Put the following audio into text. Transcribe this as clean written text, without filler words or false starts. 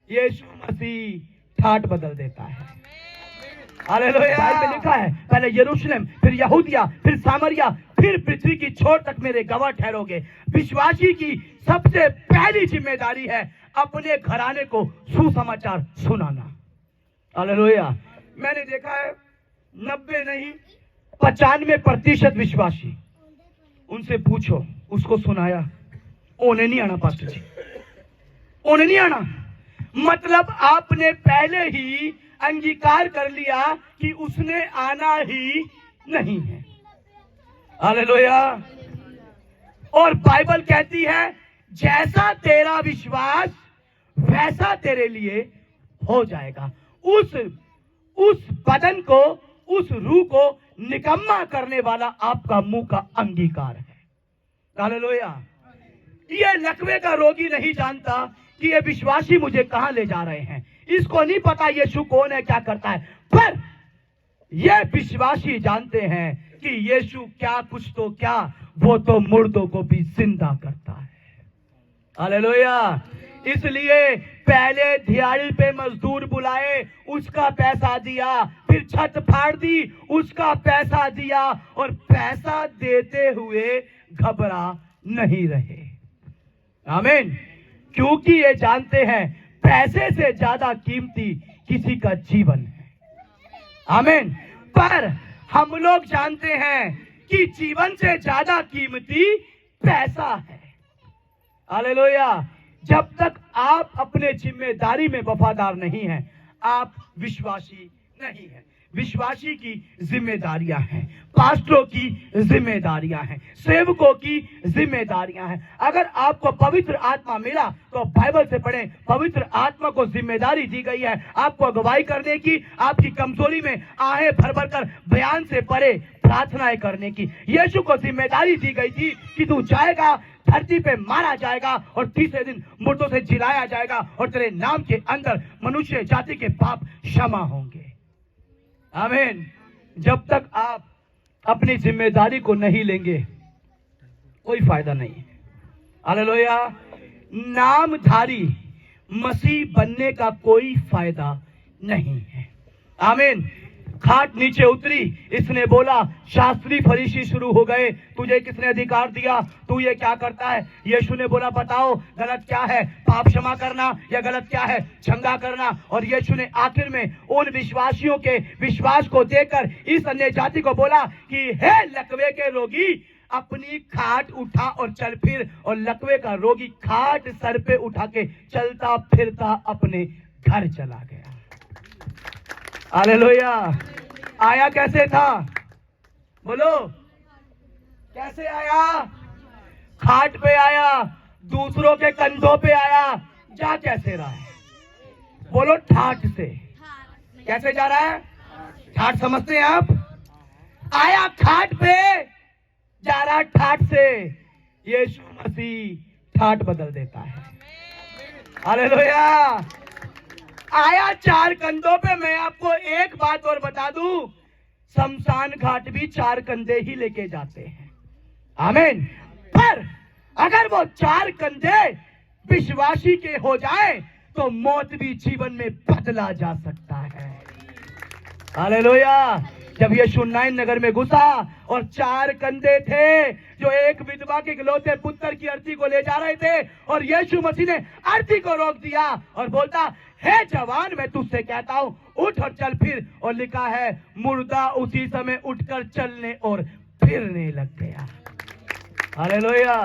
यीशु मसीह ठाट बदल देता है। हालेलुया। बाइबल में लिखा है, पहले यरूशलेम, फिर यहूदिया, फिर सामरिया, फिर पृथ्वी की छोर तक मेरे गवाह ठहरोगे। विश्वासी की सबसे पहली जिम्मेदारी है अपने घराने को सुसमाचार सुनाना। हालेलुया। मैंने देखा है 90 नहीं 95% विश्वासी, उनसे पूछो, उसको सुनाया, ओने नहीं आना पास्टर जी, ओने नहीं आना। मतलब आपने पहले ही अंगीकार कर लिया कि उसने आना ही नहीं है। हालेलुया। और बाइबल कहती है जैसा तेरा विश्वास वैसा तेरे लिए हो जाएगा। उस बदन को, उस रूह को निकम्मा करने वाला आपका मुंह का अंगीकार है। हालेलुया। ये लकवे का रोगी नहीं जानता कि ये विश्वासी मुझे कहां ले जा रहे हैं, इसको नहीं पता यीशु कौन है, क्या करता है, पर ये विश्वासी जानते हैं कि यीशु क्या कुछ तो क्या, वो तो मुर्दों को भी जिंदा करता है। हालेलुया। इसलिए पहले दिहाड़ी पे मजदूर बुलाए, उसका पैसा दिया, फिर छत फाड़ दी, उसका पैसा दिया, और पैसा देते हुए घबरा नहीं रहे। आमीन। क्योंकि ये जानते हैं पैसे से ज्यादा कीमती किसी का जीवन है। आमीन। पर हम लोग जानते हैं कि जीवन से ज्यादा कीमती पैसा है। हालेलुया। जब तक आप अपने जिम्मेदारी में वफादार नहीं हैं, आप विश्वासी नहीं हैं। विश्वासी की जिम्मेदारियां हैं, पास्टरों की जिम्मेदारियां हैं, सेवकों की जिम्मेदारियां हैं। अगर आपको पवित्र आत्मा मिला तो बाइबल से पढ़ें। पवित्र आत्मा को जिम्मेदारी दी गई है आपको अगुवाई करने की, आपकी कमजोरी में आहें भर भर कर बयान से परे प्रार्थनाएं करने की। यीशु को जिम्मेदारी दी गई थी कि तू जाएगा, धरती पे मारा जाएगा और तीसरे दिन मुर्दों से जिलाया जाएगा, और तेरे नाम के अंदर मनुष्य जाति के पाप क्षमा होंगे। आमीन। जब तक आप अपनी जिम्मेदारी को नहीं लेंगे कोई फायदा नहीं है। हालेलुया। नामधारी मसीह बनने का कोई फायदा नहीं है। आमीन। खाट नीचे उतरी, इसने बोला शास्त्री फरीसी शुरू हो गए, तुझे किसने अधिकार दिया, तू ये क्या करता है। यीशु ने बोला बताओ गलत क्या है, पाप क्षमा करना या गलत क्या है, चंगा करना। और यीशु ने आखिर में उन विश्वासियों के विश्वास को देखकर इस अन्य जाति को बोला कि हे लकवे के रोगी, अपनी खाट उठा और चल फिर। और लकवे का रोगी खाट सर पे उठा के चलता फिरता अपने घर चला गया। हालेलुया। आया कैसे था, बोलो कैसे आया? खाट पे आया, दूसरों के कंधों पे आया। जा कैसे रहा है, बोलो ठाठ से। कैसे जा रहा है? ठाठ समझते हैं आप? आया खाट पे, जा रहा ठाठ से। यीशु मसीह ठाठ बदल देता है। हालेलुया। आया 4 कंधों पे। मैं आपको एक बात और बता दूं, शमशान घाट भी 4 कंधे ही लेके जाते हैं। आमीन। पर अगर वो 4 कंधे विश्वासी के हो जाए तो मौत भी जीवन में बदला जा सकता है। हालेलुया। जब यीशु नाइन नगर में घुसा और 4 कंधे थे जो एक विधवा के इकलौते पुत्र की अर्थी को ले जा रहे थे, और यीशु मसीह ने अर्थी को रोक दिया और बोलता, हे जवान, मैं तुझसे कहता हूं उठ और चल फिर। और लिखा है मुर्दा उसी समय उठकर चलने और फिरने लग गया। हालेलुया।